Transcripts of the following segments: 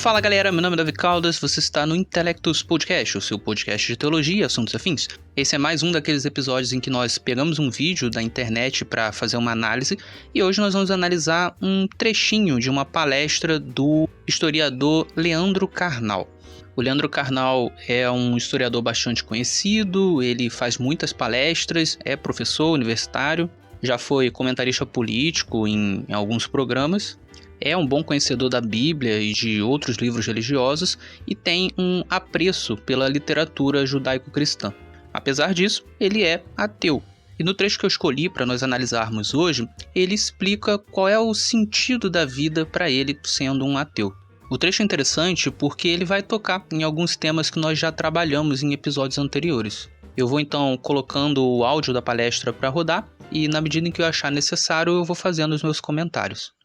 Fala galera, meu nome é Davi Caldas, você está no Intelectus Podcast, o seu podcast de teologia e assuntos afins. Esse é mais um daqueles episódios em que nós pegamos um vídeo da internet para fazer uma análise e hoje nós vamos analisar um trechinho de uma palestra do historiador Leandro Carnal. O Leandro Carnal é um historiador bastante conhecido, ele faz muitas palestras, é professor universitário, já foi comentarista político em alguns programas. É um bom conhecedor da Bíblia e de outros livros religiosos e tem um apreço pela literatura judaico-cristã. Apesar disso, ele é ateu. E no trecho que eu escolhi para nós analisarmos hoje, ele explica qual é o sentido da vida para ele sendo um ateu. O trecho é interessante porque ele vai tocar em alguns temas que nós já trabalhamos em episódios anteriores. Eu vou então colocando o áudio da palestra para rodar e na medida em que eu achar necessário eu vou fazendo os meus comentários.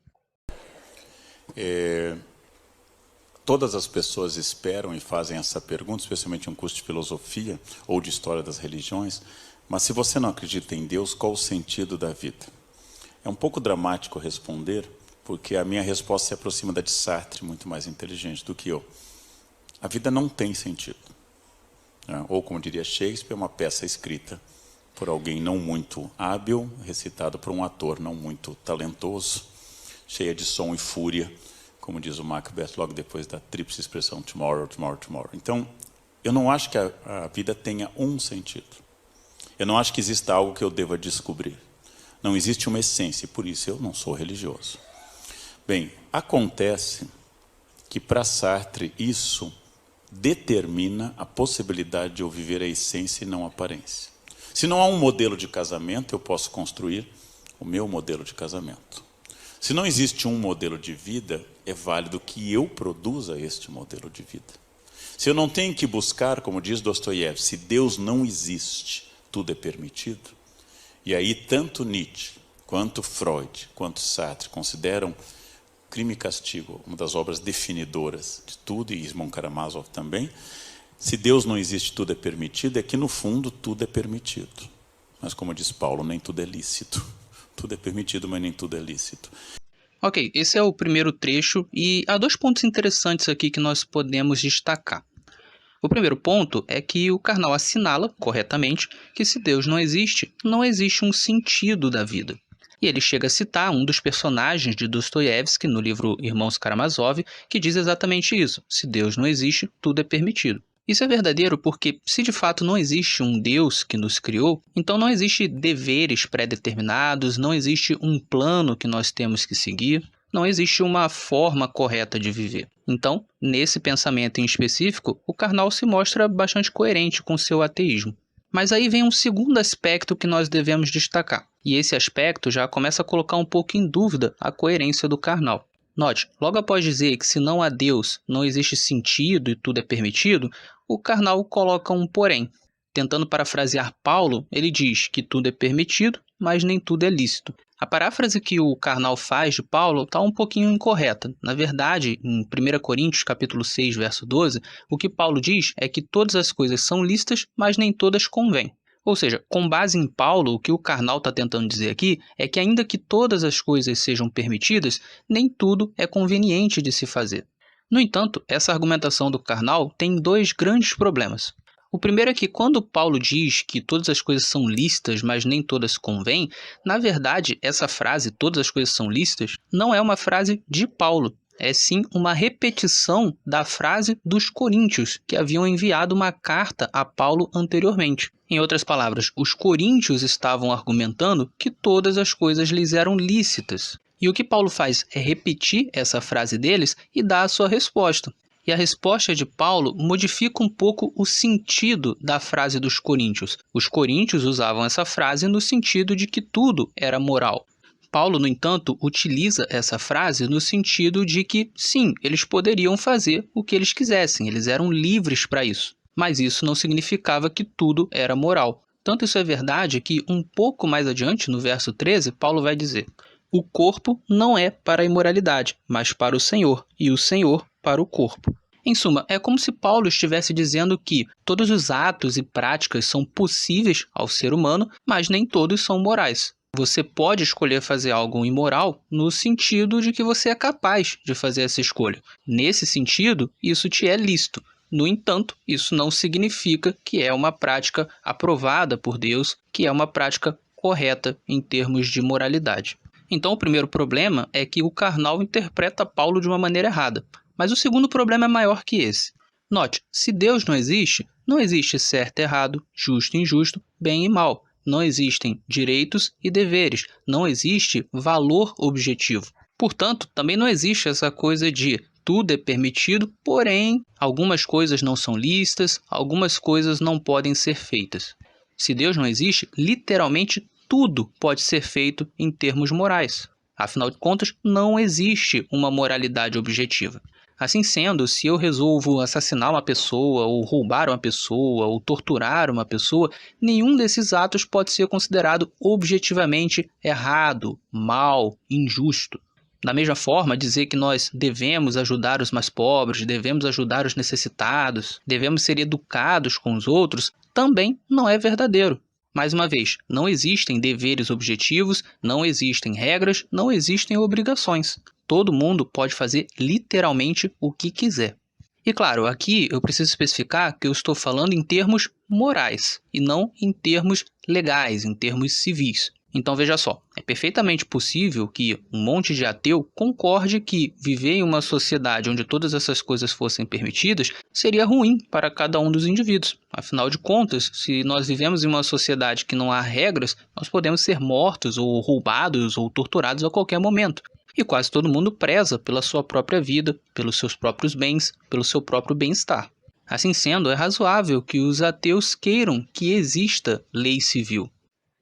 Todas as pessoas esperam e fazem essa pergunta, especialmente em um curso de filosofia ou de história das religiões, mas se você não acredita em Deus, qual o sentido da vida? É um pouco dramático responder, porque a minha resposta se aproxima da de Sartre, muito mais inteligente do que eu. A vida não tem sentido. Ou, como diria Shakespeare, uma peça escrita por alguém não muito hábil, recitada por um ator não muito talentoso, cheia de som e fúria, como diz o Macbeth logo depois da tríplice expressão tomorrow, tomorrow, tomorrow. Então, eu não acho que a vida tenha um sentido. Eu não acho que exista algo que eu deva descobrir. Não existe uma essência, e por isso eu não sou religioso. Bem, acontece que para Sartre isso determina a possibilidade de eu viver a essência e não a aparência. Se não há um modelo de casamento, eu posso construir o meu modelo de casamento. Se não existe um modelo de vida, é válido que eu produza este modelo de vida. Se eu não tenho que buscar, como diz Dostoiévski, se Deus não existe, tudo é permitido. E aí tanto Nietzsche, quanto Freud, quanto Sartre consideram Crime e Castigo uma das obras definidoras de tudo, e Ismon Karamazov também. Se Deus não existe, tudo é permitido, é que no fundo tudo é permitido. Mas como diz Paulo, nem tudo é lícito. Tudo é permitido, mas nem tudo é lícito. Ok, esse é o primeiro trecho e há dois pontos interessantes aqui que nós podemos destacar. O primeiro ponto é que o Carnal assinala, corretamente, que se Deus não existe, não existe um sentido da vida. E ele chega a citar um dos personagens de Dostoiévski no livro Irmãos Karamazov, que diz exatamente isso: se Deus não existe, tudo é permitido. Isso é verdadeiro porque, se de fato não existe um Deus que nos criou, então não existe deveres pré-determinados, não existe um plano que nós temos que seguir, não existe uma forma correta de viver. Então, nesse pensamento em específico, o Carnal se mostra bastante coerente com seu ateísmo. Mas aí vem um segundo aspecto que nós devemos destacar, e esse aspecto já começa a colocar um pouco em dúvida a coerência do Carnal. Note, logo após dizer que se não há Deus, não existe sentido e tudo é permitido, o Carnal coloca um porém. Tentando parafrasear Paulo, ele diz que tudo é permitido, mas nem tudo é lícito. A paráfrase que o Carnal faz de Paulo está um pouquinho incorreta. Na verdade, em 1 Coríntios capítulo 6, verso 12, o que Paulo diz é que todas as coisas são lícitas, mas nem todas convêm. Ou seja, com base em Paulo, o que o Carnal está tentando dizer aqui é que ainda que todas as coisas sejam permitidas, nem tudo é conveniente de se fazer. No entanto, essa argumentação do Carnal tem dois grandes problemas. O primeiro é que quando Paulo diz que todas as coisas são lícitas, mas nem todas convêm, na verdade, essa frase, todas as coisas são lícitas, não é uma frase de Paulo. É sim uma repetição da frase dos coríntios, que haviam enviado uma carta a Paulo anteriormente. Em outras palavras, os coríntios estavam argumentando que todas as coisas lhes eram lícitas. E o que Paulo faz é repetir essa frase deles e dar a sua resposta. E a resposta de Paulo modifica um pouco o sentido da frase dos coríntios. Os coríntios usavam essa frase no sentido de que tudo era moral. Paulo, no entanto, utiliza essa frase no sentido de que, sim, eles poderiam fazer o que eles quisessem, eles eram livres para isso. Mas isso não significava que tudo era moral. Tanto isso é verdade que, um pouco mais adiante, no verso 13, Paulo vai dizer: o corpo não é para a imoralidade, mas para o Senhor, e o Senhor para o corpo. Em suma, é como se Paulo estivesse dizendo que todos os atos e práticas são possíveis ao ser humano, mas nem todos são morais. Você pode escolher fazer algo imoral no sentido de que você é capaz de fazer essa escolha. Nesse sentido, isso te é lícito. No entanto, isso não significa que é uma prática aprovada por Deus, que é uma prática correta em termos de moralidade. Então, o primeiro problema é que o carnal interpreta Paulo de uma maneira errada. Mas o segundo problema é maior que esse. Note, se Deus não existe certo e errado, justo e injusto, bem e mal. Não existem direitos e deveres. Não existe valor objetivo. Portanto, também não existe essa coisa de tudo é permitido, porém, algumas coisas não são lícitas, algumas coisas não podem ser feitas. Se Deus não existe, literalmente tudo pode ser feito em termos morais. Afinal de contas, não existe uma moralidade objetiva. Assim sendo, se eu resolvo assassinar uma pessoa, ou roubar uma pessoa, ou torturar uma pessoa, nenhum desses atos pode ser considerado objetivamente errado, mal, injusto. Da mesma forma, dizer que nós devemos ajudar os mais pobres, devemos ajudar os necessitados, devemos ser educados com os outros, também não é verdadeiro. Mais uma vez, não existem deveres objetivos, não existem regras, não existem obrigações. Todo mundo pode fazer literalmente o que quiser. E claro, aqui eu preciso especificar que eu estou falando em termos morais e não em termos legais, em termos civis. Então veja só, é perfeitamente possível que um monte de ateu concorde que viver em uma sociedade onde todas essas coisas fossem permitidas seria ruim para cada um dos indivíduos. Afinal de contas, se nós vivemos em uma sociedade que não há regras, nós podemos ser mortos ou roubados ou torturados a qualquer momento. E quase todo mundo preza pela sua própria vida, pelos seus próprios bens, pelo seu próprio bem-estar. Assim sendo, é razoável que os ateus queiram que exista lei civil.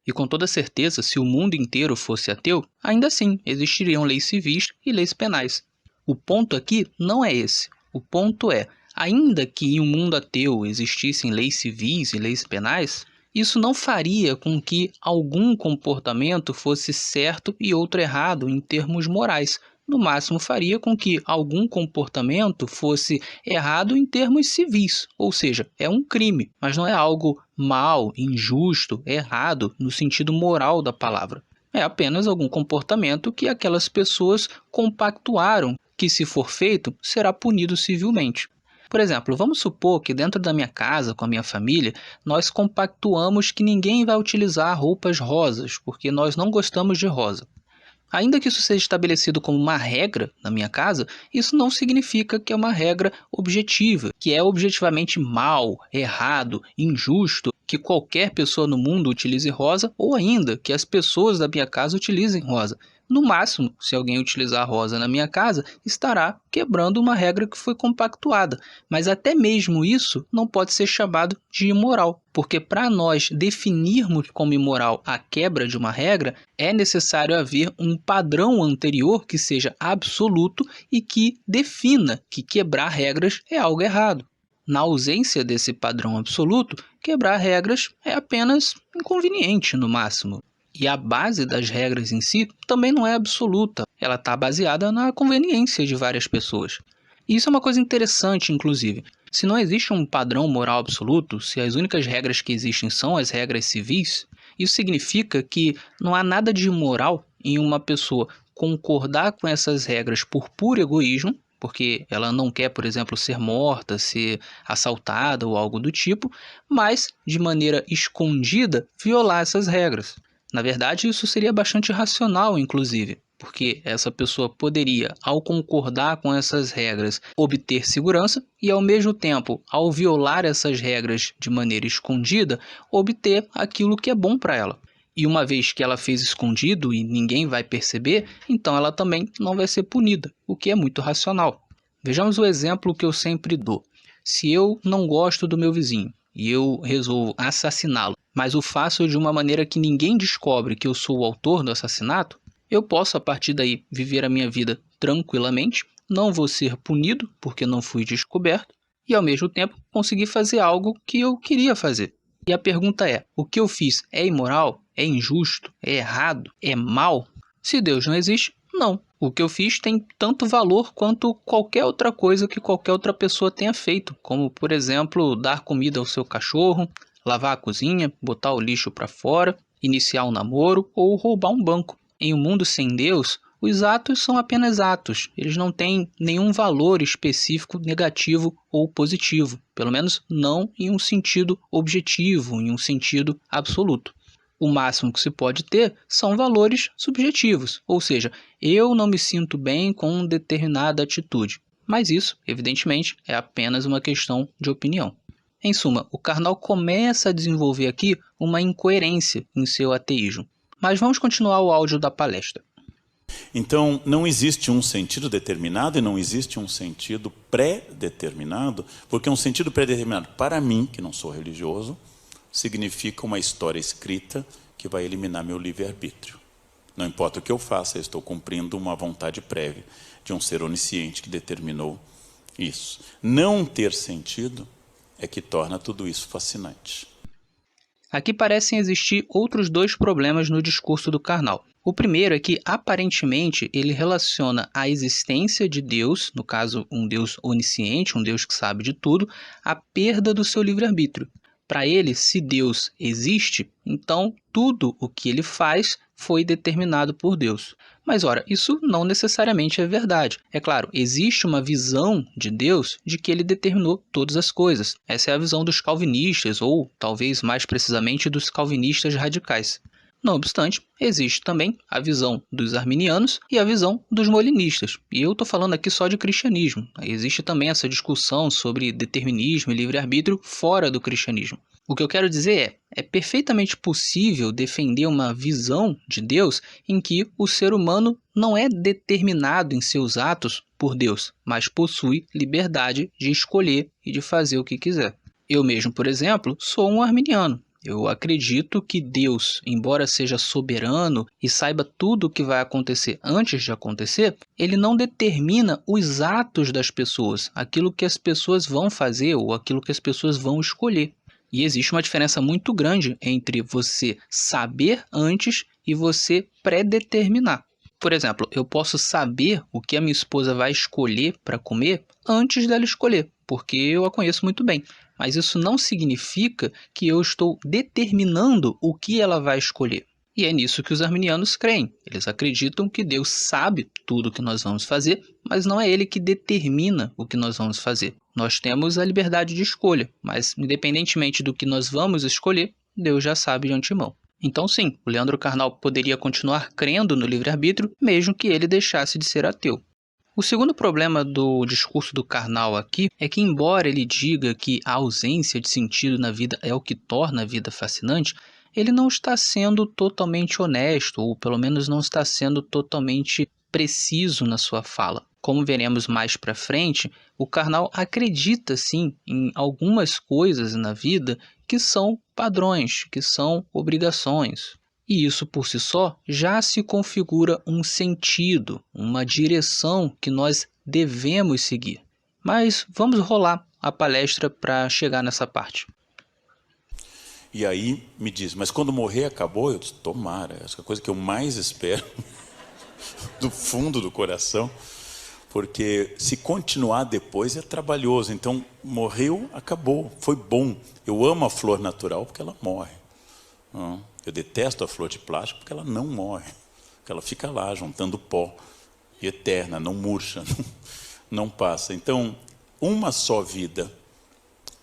E com toda certeza, se o mundo inteiro fosse ateu, ainda assim existiriam leis civis e leis penais. O ponto aqui não é esse. O ponto é, ainda que em um mundo ateu existissem leis civis e leis penais, isso não faria com que algum comportamento fosse certo e outro errado em termos morais. No máximo, faria com que algum comportamento fosse errado em termos civis, ou seja, é um crime, mas não é algo mal, injusto, errado no sentido moral da palavra. É apenas algum comportamento que aquelas pessoas compactuaram que, se for feito, será punido civilmente. Por exemplo, vamos supor que dentro da minha casa, com a minha família, nós compactuamos que ninguém vai utilizar roupas rosas, porque nós não gostamos de rosa. Ainda que isso seja estabelecido como uma regra na minha casa, isso não significa que é uma regra objetiva, que é objetivamente mal, errado, injusto que qualquer pessoa no mundo utilize rosa ou ainda que as pessoas da minha casa utilizem rosa. No máximo, se alguém utilizar rosa na minha casa, estará quebrando uma regra que foi compactuada. Mas até mesmo isso não pode ser chamado de imoral, porque para nós definirmos como imoral a quebra de uma regra, é necessário haver um padrão anterior que seja absoluto e que defina que quebrar regras é algo errado. Na ausência desse padrão absoluto, quebrar regras é apenas inconveniente no máximo. E a base das regras em si também não é absoluta, ela está baseada na conveniência de várias pessoas. E isso é uma coisa interessante, inclusive. Se não existe um padrão moral absoluto, se as únicas regras que existem são as regras civis, isso significa que não há nada de imoral em uma pessoa concordar com essas regras por puro egoísmo, porque ela não quer, por exemplo, ser morta, ser assaltada ou algo do tipo, mas, de maneira escondida, violar essas regras. Na verdade, isso seria bastante racional, inclusive, porque essa pessoa poderia, ao concordar com essas regras, obter segurança e, ao mesmo tempo, ao violar essas regras de maneira escondida, obter aquilo que é bom para ela. E uma vez que ela fez escondido e ninguém vai perceber, então ela também não vai ser punida, o que é muito racional. Vejamos o exemplo que eu sempre dou. Se eu não gosto do meu vizinho e eu resolvo assassiná-lo, mas o faço de uma maneira que ninguém descobre que eu sou o autor do assassinato, eu posso, a partir daí, viver a minha vida tranquilamente, não vou ser punido porque não fui descoberto, e ao mesmo tempo conseguir fazer algo que eu queria fazer. E a pergunta é, o que eu fiz é imoral? É injusto? É errado? É mal? Se Deus não existe, não. O que eu fiz tem tanto valor quanto qualquer outra coisa que qualquer outra pessoa tenha feito, como, por exemplo, dar comida ao seu cachorro, lavar a cozinha, botar o lixo para fora. iniciar um namoro ou roubar um banco. Em um mundo sem Deus, os atos são apenas atos, eles não têm nenhum valor específico negativo ou positivo, pelo menos não em um sentido objetivo, em um sentido absoluto. O máximo que se pode ter são valores subjetivos, ou seja, eu não me sinto bem com determinada atitude, mas isso, evidentemente, é apenas uma questão de opinião. Em suma, o Karnal começa a desenvolver aqui uma incoerência em seu ateísmo. Mas vamos continuar o áudio da palestra. Então, não existe um sentido determinado e não existe um sentido pré-determinado, porque um sentido pré-determinado, para mim, que não sou religioso, significa uma história escrita que vai eliminar meu livre-arbítrio. Não importa o que eu faça, eu estou cumprindo uma vontade prévia de um ser onisciente que determinou isso. Não ter sentido é que torna tudo isso fascinante. Aqui parecem existir outros dois problemas no discurso do Karnal. O primeiro é que, aparentemente, ele relaciona a existência de Deus, no caso, um Deus onisciente, um Deus que sabe de tudo, à perda do seu livre-arbítrio. Para ele, se Deus existe, então tudo o que ele faz foi determinado por Deus. Mas, ora, isso não necessariamente é verdade. É claro, existe uma visão de Deus de que ele determinou todas as coisas. Essa é a visão dos calvinistas, ou talvez mais precisamente dos calvinistas radicais. Não obstante, existe também a visão dos arminianos e a visão dos molinistas. E eu estou falando aqui só de cristianismo. Existe também essa discussão sobre determinismo e livre-arbítrio fora do cristianismo. O que eu quero dizer é perfeitamente possível defender uma visão de Deus em que o ser humano não é determinado em seus atos por Deus, mas possui liberdade de escolher e de fazer o que quiser. Eu mesmo, por exemplo, sou um arminiano. Eu acredito que Deus, embora seja soberano e saiba tudo o que vai acontecer antes de acontecer, ele não determina os atos das pessoas, aquilo que as pessoas vão fazer ou aquilo que as pessoas vão escolher. E existe uma diferença muito grande entre você saber antes e você predeterminar. Por exemplo, eu posso saber o que a minha esposa vai escolher para comer antes dela escolher, porque eu a conheço muito bem. Mas isso não significa que eu estou determinando o que ela vai escolher. E é nisso que os arminianos creem. Eles acreditam que Deus sabe tudo o que nós vamos fazer, mas não é Ele que determina o que nós vamos fazer. Nós temos a liberdade de escolha, mas independentemente do que nós vamos escolher, Deus já sabe de antemão. Então sim, o Leandro Carnal poderia continuar crendo no livre-arbítrio, mesmo que ele deixasse de ser ateu. O segundo problema do discurso do Karnal aqui é que, embora ele diga que a ausência de sentido na vida é o que torna a vida fascinante, ele não está sendo totalmente honesto, ou pelo menos não está sendo totalmente preciso na sua fala. Como veremos mais para frente, o Karnal acredita sim em algumas coisas na vida que são padrões, que são obrigações. E isso por si só já se configura um sentido, uma direção que nós devemos seguir. Mas vamos rolar a palestra para chegar nessa parte. E aí me diz, mas quando morrer acabou? Eu disse, tomara, essa é a coisa que eu mais espero, do fundo do coração, porque se continuar depois é trabalhoso. Então, morreu, acabou, foi bom. Eu amo a flor natural porque ela morre. Eu detesto a flor de plástico porque ela não morre, porque ela fica lá juntando pó, e eterna, não murcha, não passa. Então, uma só vida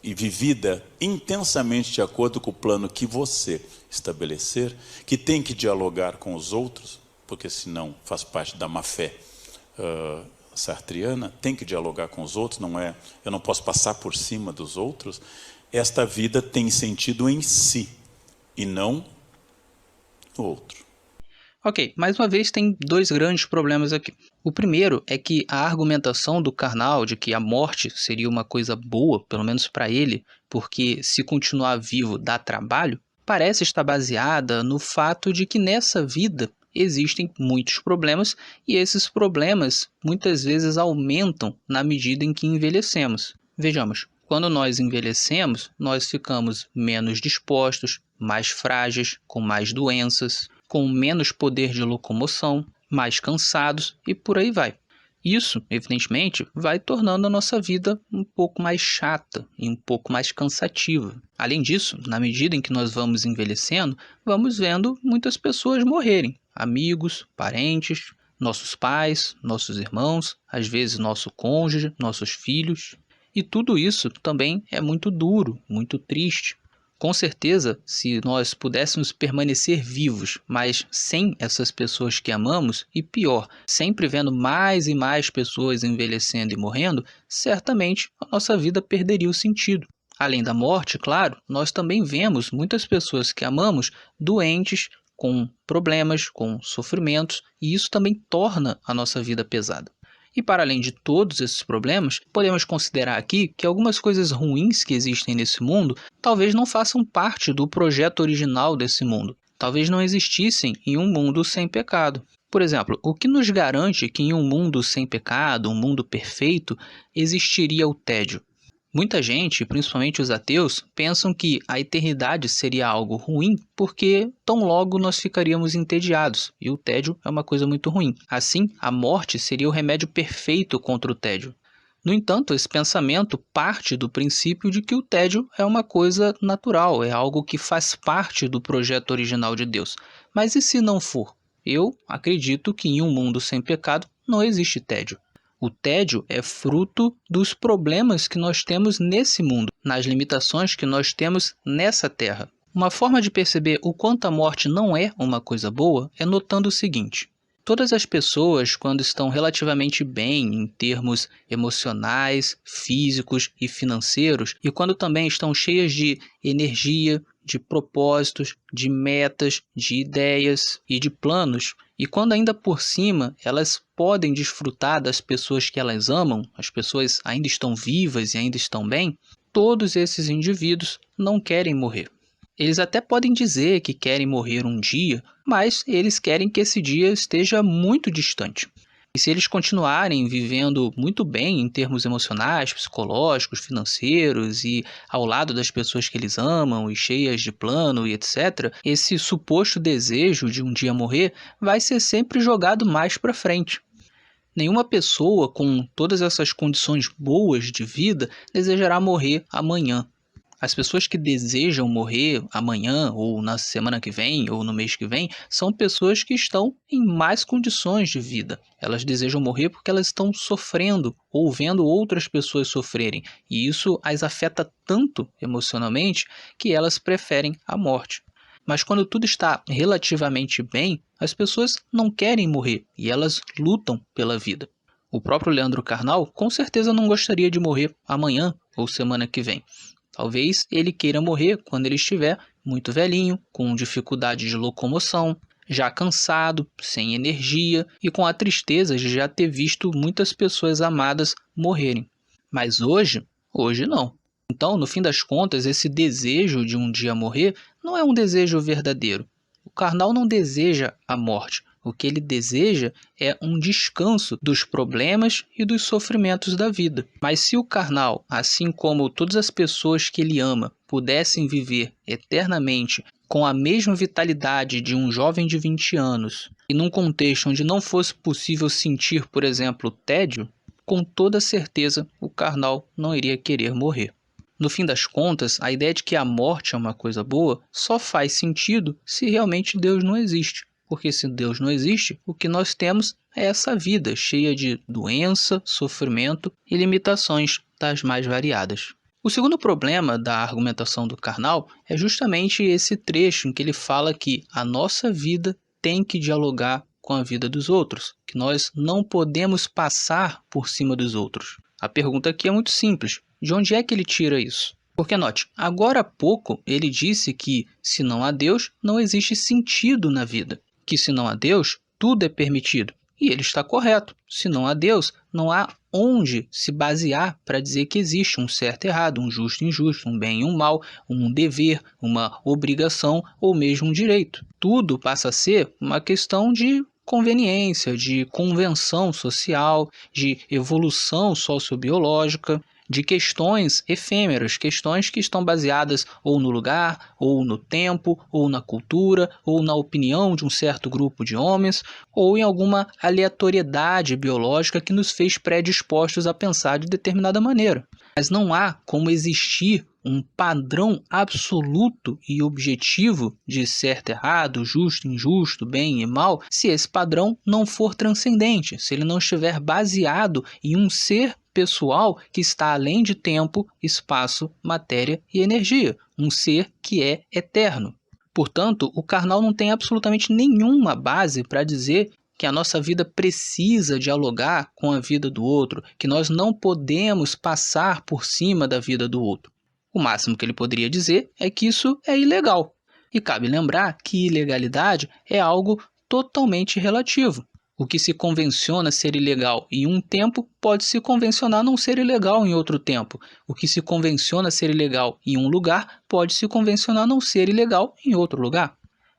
e vivida intensamente de acordo com o plano que você estabelecer, que tem que dialogar com os outros, porque senão faz parte da má-fé sartriana, tem que dialogar com os outros, não é, eu não posso passar por cima dos outros. Esta vida tem sentido em si e não no outro. Ok, mais uma vez tem dois grandes problemas aqui. O primeiro é que a argumentação do Karnal de que a morte seria uma coisa boa, pelo menos para ele, porque se continuar vivo dá trabalho, parece estar baseada no fato de que nessa vida existem muitos problemas e esses problemas muitas vezes aumentam na medida em que envelhecemos. Vejamos, quando nós envelhecemos, nós ficamos menos dispostos, mais frágeis, com mais doenças, com menos poder de locomoção, mais cansados e por aí vai. Isso, evidentemente, vai tornando a nossa vida um pouco mais chata e um pouco mais cansativa. Além disso, na medida em que nós vamos envelhecendo, vamos vendo muitas pessoas morrerem, amigos, parentes, nossos pais, nossos irmãos, às vezes nosso cônjuge, nossos filhos. E tudo isso também é muito duro, muito triste. Com certeza, se nós pudéssemos permanecer vivos, mas sem essas pessoas que amamos, e pior, sempre vendo mais e mais pessoas envelhecendo e morrendo, certamente a nossa vida perderia o sentido. Além da morte, claro, nós também vemos muitas pessoas que amamos doentes, com problemas, com sofrimentos, e isso também torna a nossa vida pesada. E para além de todos esses problemas, podemos considerar aqui que algumas coisas ruins que existem nesse mundo talvez não façam parte do projeto original desse mundo. Talvez não existissem em um mundo sem pecado. Por exemplo, o que nos garante que em um mundo sem pecado, um mundo perfeito, existiria o tédio? Muita gente, principalmente os ateus, pensam que a eternidade seria algo ruim porque tão logo nós ficaríamos entediados, e o tédio é uma coisa muito ruim. Assim, a morte seria o remédio perfeito contra o tédio. No entanto, esse pensamento parte do princípio de que o tédio é uma coisa natural, é algo que faz parte do projeto original de Deus. Mas e se não for? Eu acredito que em um mundo sem pecado não existe tédio. O tédio é fruto dos problemas que nós temos nesse mundo, nas limitações que nós temos nessa terra. Uma forma de perceber o quanto a morte não é uma coisa boa é notando o seguinte: todas as pessoas, quando estão relativamente bem em termos emocionais, físicos e financeiros, e quando também estão cheias de energia, de propósitos, de metas, de ideias e de planos, e quando ainda por cima elas podem desfrutar das pessoas que elas amam, as pessoas ainda estão vivas e ainda estão bem, todos esses indivíduos não querem morrer. Eles até podem dizer que querem morrer um dia, mas eles querem que esse dia esteja muito distante. E se eles continuarem vivendo muito bem em termos emocionais, psicológicos, financeiros e ao lado das pessoas que eles amam e cheias de plano e etc., esse suposto desejo de um dia morrer vai ser sempre jogado mais para frente. Nenhuma pessoa com todas essas condições boas de vida desejará morrer amanhã. As pessoas que desejam morrer amanhã, ou na semana que vem, ou no mês que vem, são pessoas que estão em más condições de vida. Elas desejam morrer porque elas estão sofrendo ou vendo outras pessoas sofrerem. E isso as afeta tanto emocionalmente que elas preferem a morte. Mas quando tudo está relativamente bem, as pessoas não querem morrer e elas lutam pela vida. O próprio Leandro Carnal com certeza não gostaria de morrer amanhã ou semana que vem. Talvez ele queira morrer quando ele estiver muito velhinho, com dificuldade de locomoção, já cansado, sem energia e com a tristeza de já ter visto muitas pessoas amadas morrerem. Mas hoje não. Então, no fim das contas, esse desejo de um dia morrer não é um desejo verdadeiro. O carnal não deseja a morte. O que ele deseja é um descanso dos problemas e dos sofrimentos da vida. Mas se o carnal, assim como todas as pessoas que ele ama, pudessem viver eternamente com a mesma vitalidade de um jovem de 20 anos, e num contexto onde não fosse possível sentir, por exemplo, tédio, com toda certeza o carnal não iria querer morrer. No fim das contas, a ideia de que a morte é uma coisa boa só faz sentido se realmente Deus não existe. Porque se Deus não existe, o que nós temos é essa vida cheia de doença, sofrimento e limitações das mais variadas. O segundo problema da argumentação do carnal é justamente esse trecho em que ele fala que a nossa vida tem que dialogar com a vida dos outros, que nós não podemos passar por cima dos outros. A pergunta aqui é muito simples: de onde é que ele tira isso? Porque note, agora há pouco ele disse que se não há Deus, não existe sentido na vida. Que se não há Deus, tudo é permitido. E ele está correto. Se não há Deus, não há onde se basear para dizer que existe um certo e errado, um justo e injusto, um bem e um mal, um dever, uma obrigação ou mesmo um direito. Tudo passa a ser uma questão de conveniência, de convenção social, de evolução sociobiológica, de questões efêmeras, questões que estão baseadas ou no lugar, ou no tempo, ou na cultura, ou na opinião de um certo grupo de homens, ou em alguma aleatoriedade biológica que nos fez predispostos a pensar de determinada maneira. Mas não há como existir um padrão absoluto e objetivo de certo e errado, justo e injusto, bem e mal, se esse padrão não for transcendente, se ele não estiver baseado em um ser pessoal que está além de tempo, espaço, matéria e energia, um ser que é eterno. Portanto, o karnal não tem absolutamente nenhuma base para dizer que a nossa vida precisa dialogar com a vida do outro, que nós não podemos passar por cima da vida do outro. O máximo que ele poderia dizer é que isso é ilegal. E cabe lembrar que ilegalidade é algo totalmente relativo. O que se convenciona ser ilegal em um tempo pode se convencionar não ser ilegal em outro tempo. O que se convenciona ser ilegal em um lugar pode se convencionar não ser ilegal em outro lugar.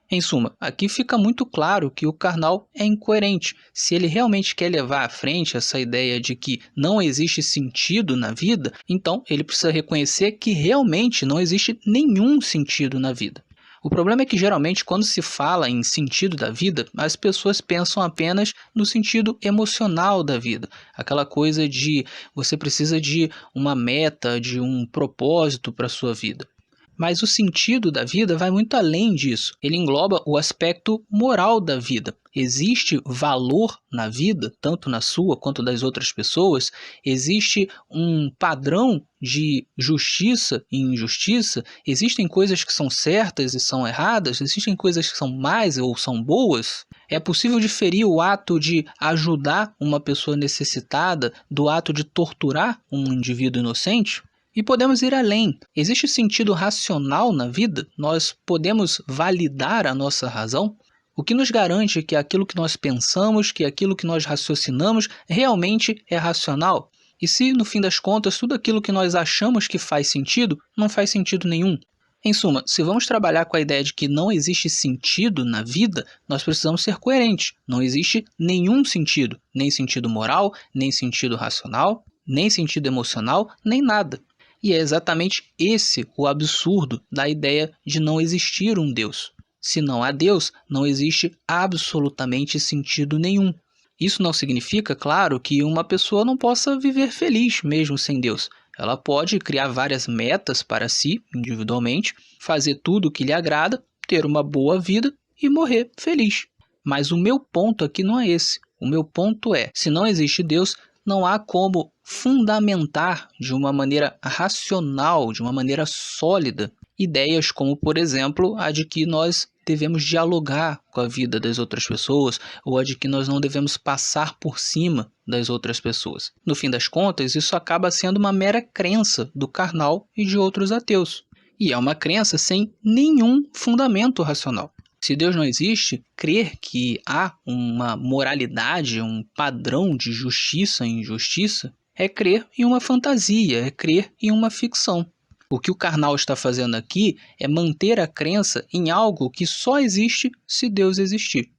Em suma, aqui fica muito claro que o karnal é incoerente. Se ele realmente quer levar à frente essa ideia de que não existe sentido na vida, então ele precisa reconhecer que realmente não existe nenhum sentido na vida. O problema é que geralmente quando se fala em sentido da vida, as pessoas pensam apenas no sentido emocional da vida. Aquela coisa de você precisa de uma meta, de um propósito para a sua vida. Mas o sentido da vida vai muito além disso. Ele engloba o aspecto moral da vida. Existe valor na vida, tanto na sua quanto das outras pessoas. Existe um padrão de justiça e injustiça. Existem coisas que são certas e são erradas. Existem coisas que são más ou são boas. É possível diferir o ato de ajudar uma pessoa necessitada do ato de torturar um indivíduo inocente? E podemos ir além. Existe sentido racional na vida? Nós podemos validar a nossa razão? O que nos garante que aquilo que nós pensamos, que aquilo que nós raciocinamos realmente é racional? E se, no fim das contas, tudo aquilo que nós achamos que faz sentido, não faz sentido nenhum? Em suma, se vamos trabalhar com a ideia de que não existe sentido na vida, nós precisamos ser coerentes. Não existe nenhum sentido, nem sentido moral, nem sentido racional, nem sentido emocional, nem nada. E é exatamente esse o absurdo da ideia de não existir um Deus. Se não há Deus, não existe absolutamente sentido nenhum. Isso não significa, claro, que uma pessoa não possa viver feliz mesmo sem Deus. Ela pode criar várias metas para si, individualmente, fazer tudo o que lhe agrada, ter uma boa vida e morrer feliz. Mas o meu ponto aqui não é esse. O meu ponto é, se não existe Deus, não há como fundamentar de uma maneira racional, de uma maneira sólida, ideias como, por exemplo, a de que nós devemos dialogar com a vida das outras pessoas ou a de que nós não devemos passar por cima das outras pessoas. No fim das contas, isso acaba sendo uma mera crença do karnal e de outros ateus. E é uma crença sem nenhum fundamento racional. Se Deus não existe, crer que há uma moralidade, um padrão de justiça e injustiça, é crer em uma fantasia, é crer em uma ficção. O que o karnal está fazendo aqui é manter a crença em algo que só existe se Deus existir.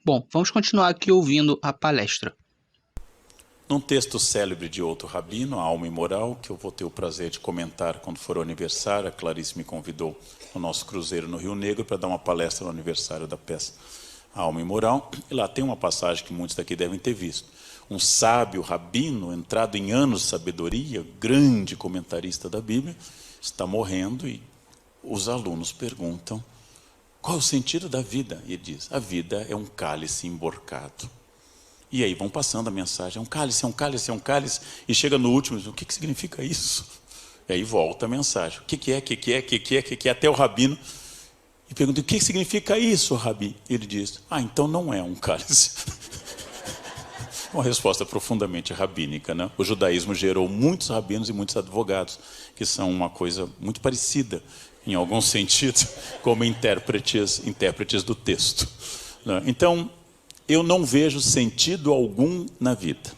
Bom, vamos continuar aqui ouvindo a palestra. Num texto célebre de outro rabino, A Alma Imoral, que eu vou ter o prazer de comentar quando for o aniversário, a Clarice me convidou no nosso cruzeiro no Rio Negro para dar uma palestra no aniversário da peça A Alma Imoral, e lá tem uma passagem que muitos daqui devem ter visto. Um sábio rabino, entrado em anos de sabedoria, grande comentarista da Bíblia, está morrendo e os alunos perguntam: qual é o sentido da vida? E ele diz: a vida é um cálice emborcado. E aí vão passando a mensagem: é um cálice, é um cálice, é um cálice. E chega no último: o que significa isso? E aí volta a mensagem: o que é, até o rabino. E pergunta: o que significa isso, Rabi? Ele diz: então não é um cálice. Uma resposta profundamente rabínica, né? O judaísmo gerou muitos rabinos e muitos advogados, que são uma coisa muito parecida, em algum sentido, como intérpretes do texto. Então, eu não vejo sentido algum na vida.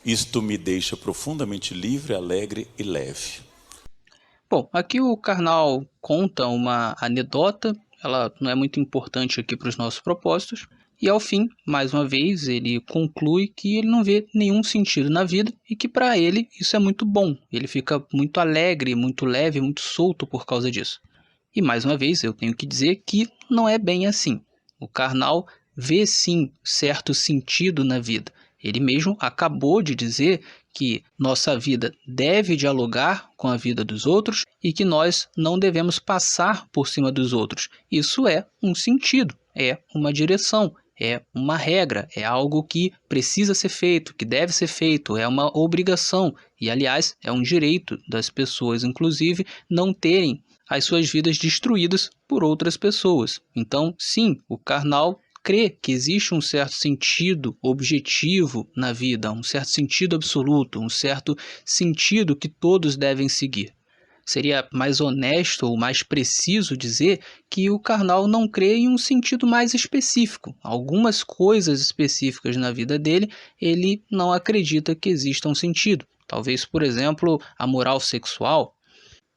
Isto me deixa profundamente livre, alegre e leve. Bom, aqui o Karnal conta uma anedota, ela não é muito importante aqui para os nossos propósitos, E ao fim, mais uma vez, ele conclui que ele não vê nenhum sentido na vida e que para ele isso é muito bom. Ele fica muito alegre, muito leve, muito solto por causa disso. E mais uma vez eu tenho que dizer que não é bem assim. O Karnal vê sim certo sentido na vida. Ele mesmo acabou de dizer que nossa vida deve dialogar com a vida dos outros e que nós não devemos passar por cima dos outros. Isso é um sentido, é uma direção, é uma regra, é algo que precisa ser feito, que deve ser feito, é uma obrigação. E, aliás, é um direito das pessoas, inclusive, não terem as suas vidas destruídas por outras pessoas. Então, sim, o Karnal crê que existe um certo sentido objetivo na vida, um certo sentido absoluto, um certo sentido que todos devem seguir. Seria mais honesto ou mais preciso dizer que o Karnal não crê em um sentido mais específico. Algumas coisas específicas na vida dele, ele não acredita que exista um sentido. Talvez, por exemplo, a moral sexual.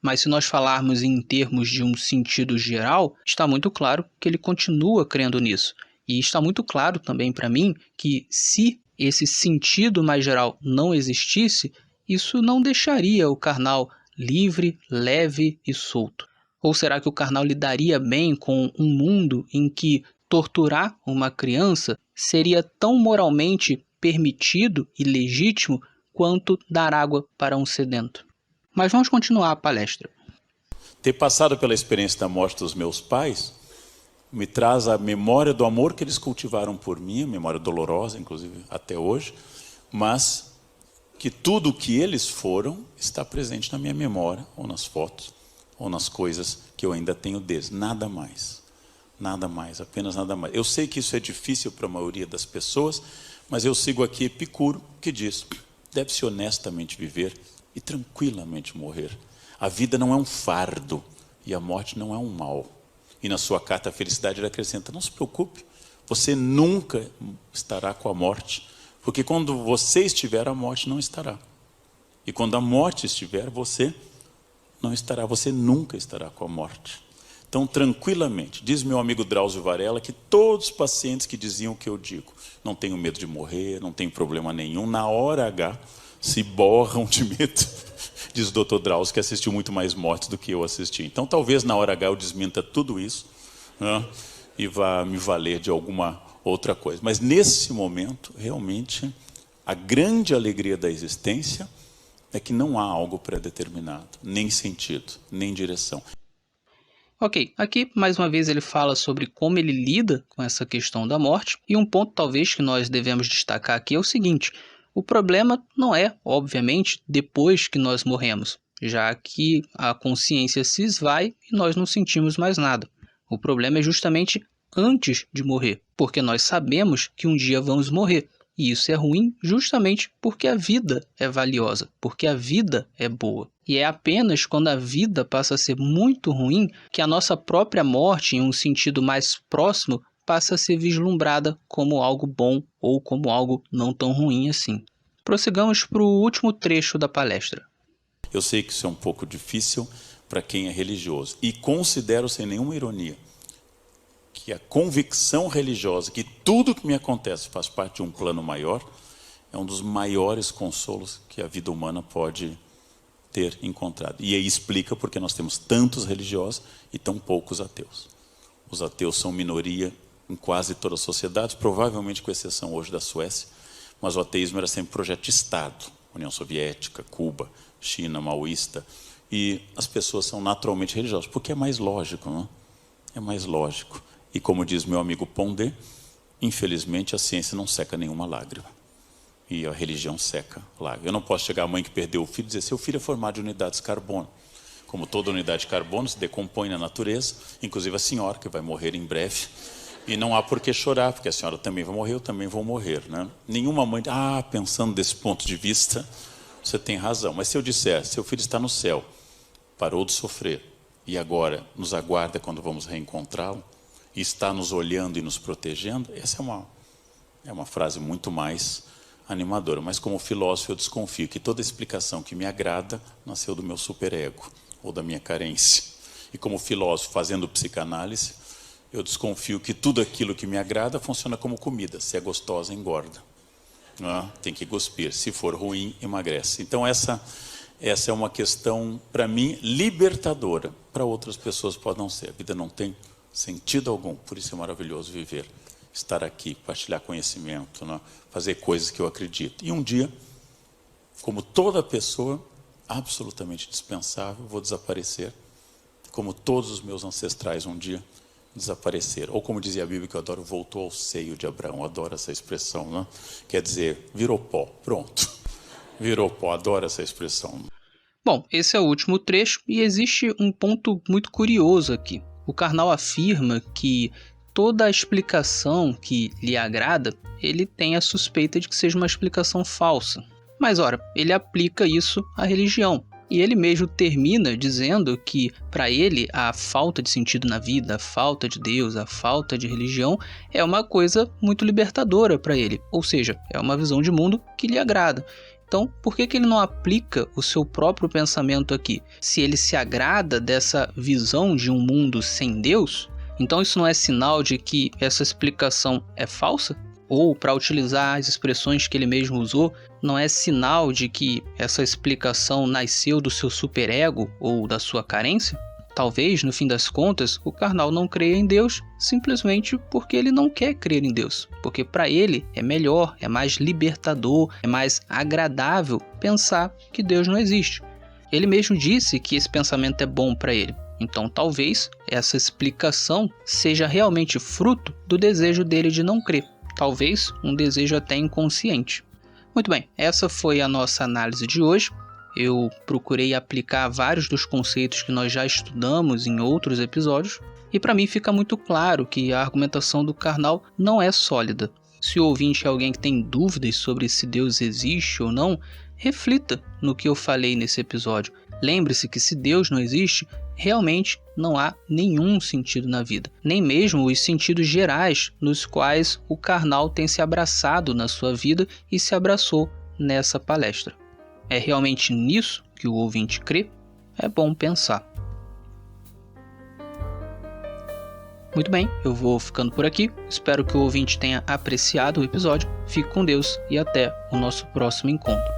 Mas se nós falarmos em termos de um sentido geral, está muito claro que ele continua crendo nisso. E está muito claro também para mim que se esse sentido mais geral não existisse, isso não deixaria o Karnal livre, leve e solto. Ou será que o Karnal lidaria bem com um mundo em que torturar uma criança seria tão moralmente permitido e legítimo quanto dar água para um sedento? Mas vamos continuar a palestra. Ter passado pela experiência da morte dos meus pais me traz a memória do amor que eles cultivaram por mim, memória dolorosa, inclusive, até hoje, mas que tudo o que eles foram está presente na minha memória, ou nas fotos, ou nas coisas que eu ainda tenho deles. Nada mais. Nada mais, apenas nada mais. Eu sei que isso é difícil para a maioria das pessoas, mas eu sigo aqui Epicuro, que diz: deve-se honestamente viver e tranquilamente morrer. A vida não é um fardo e a morte não é um mal. E na sua carta à felicidade ele acrescenta: não se preocupe, você nunca estará com a morte, porque quando você estiver, a morte não estará. E quando a morte estiver, você não estará, você nunca estará com a morte. Então, tranquilamente, diz meu amigo Drauzio Varela que todos os pacientes que diziam o que eu digo, não tenho medo de morrer, não tem problema nenhum, na hora H se borram de medo. Diz o Dr. Drauzio, que assistiu muito mais mortes do que eu assisti. Então, talvez na hora H eu desminta tudo isso, né, e vá me valer de alguma outra coisa. Mas nesse momento, realmente, a grande alegria da existência é que não há algo pré-determinado, nem sentido, nem direção. Ok, aqui mais uma vez ele fala sobre como ele lida com essa questão da morte, e um ponto talvez que nós devemos destacar aqui é o seguinte: o problema não é, obviamente, depois que nós morremos, já que a consciência se esvai e nós não sentimos mais nada. O problema é justamente antes de morrer, porque nós sabemos que um dia vamos morrer. E isso é ruim justamente porque a vida é valiosa, porque a vida é boa. E é apenas quando a vida passa a ser muito ruim que a nossa própria morte, em um sentido mais próximo, passa a ser vislumbrada como algo bom ou como algo não tão ruim assim. Prossigamos para o último trecho da palestra. Eu sei que isso é um pouco difícil para quem é religioso. E considero, sem nenhuma ironia, que a convicção religiosa, que tudo que me acontece faz parte de um plano maior, é um dos maiores consolos que a vida humana pode ter encontrado. E aí explica porque nós temos tantos religiosos e tão poucos ateus. Os ateus são minoria em quase todas as sociedades, provavelmente com exceção hoje da Suécia, mas o ateísmo era sempre projeto de Estado. União Soviética, Cuba, China, maoísta. E as pessoas são naturalmente religiosas, porque é mais lógico, não é? É mais lógico. E como diz meu amigo Pondé, infelizmente a ciência não seca nenhuma lágrima. E a religião seca lágrima. Eu não posso chegar à mãe que perdeu o filho e dizer: seu filho é formado de unidades de carbono. Como toda unidade de carbono se decompõe na natureza, inclusive a senhora, que vai morrer em breve. E não há por que chorar, porque a senhora também vai morrer, eu também vou morrer, né? Nenhuma mãe, pensando desse ponto de vista, você tem razão. Mas se eu disser: seu filho está no céu, parou de sofrer, e agora nos aguarda quando vamos reencontrá-lo, e está nos olhando e nos protegendo, essa é uma frase muito mais animadora. Mas como filósofo eu desconfio que toda explicação que me agrada nasceu do meu superego, ou da minha carência. E como filósofo fazendo psicanálise, Eu desconfio que tudo aquilo que me agrada funciona como comida. Se é gostosa, engorda. Tem que cuspir. Se for ruim, emagrece. Então essa é uma questão, para mim, libertadora. Para outras pessoas pode não ser. A vida não tem sentido algum. Por isso é maravilhoso viver. Estar aqui, partilhar conhecimento, fazer coisas que eu acredito. E um dia, como toda pessoa, absolutamente dispensável, vou desaparecer. Como todos os meus ancestrais um dia desapareceram. Ou como dizia a Bíblia, que eu adoro, voltou ao seio de Abraão. Eu adoro essa expressão, Quer dizer, virou pó, pronto. Virou pó, adoro essa expressão. Bom, esse é o último trecho e existe um ponto muito curioso aqui. O Karnal afirma que toda a explicação que lhe agrada, ele tem a suspeita de que seja uma explicação falsa. Mas, ora, ele aplica isso à religião. E ele mesmo termina dizendo que, para ele, a falta de sentido na vida, a falta de Deus, a falta de religião é uma coisa muito libertadora para ele. Ou seja, é uma visão de mundo que lhe agrada. Então, por que ele não aplica o seu próprio pensamento aqui? Se ele se agrada dessa visão de um mundo sem Deus, então isso não é sinal de que essa explicação é falsa? Ou, para utilizar as expressões que ele mesmo usou, não é sinal de que essa explicação nasceu do seu superego ou da sua carência? Talvez, no fim das contas, o Karnal não creia em Deus simplesmente porque ele não quer crer em Deus. Porque para ele é melhor, é mais libertador, é mais agradável pensar que Deus não existe. Ele mesmo disse que esse pensamento é bom para ele. Então talvez essa explicação seja realmente fruto do desejo dele de não crer. Talvez um desejo até inconsciente. Muito bem, essa foi a nossa análise de hoje. Eu procurei aplicar vários dos conceitos que nós já estudamos em outros episódios. E para mim fica muito claro que a argumentação do Karnal não é sólida. Se o ouvinte é alguém que tem dúvidas sobre se Deus existe ou não, reflita no que eu falei nesse episódio. Lembre-se que se Deus não existe, realmente não há nenhum sentido na vida. Nem mesmo os sentidos gerais nos quais o Karnal tem se abraçado na sua vida e se abraçou nessa palestra. É realmente nisso que o ouvinte crê? É bom pensar. Muito bem, eu vou ficando por aqui. Espero que o ouvinte tenha apreciado o episódio. Fique com Deus e até o nosso próximo encontro.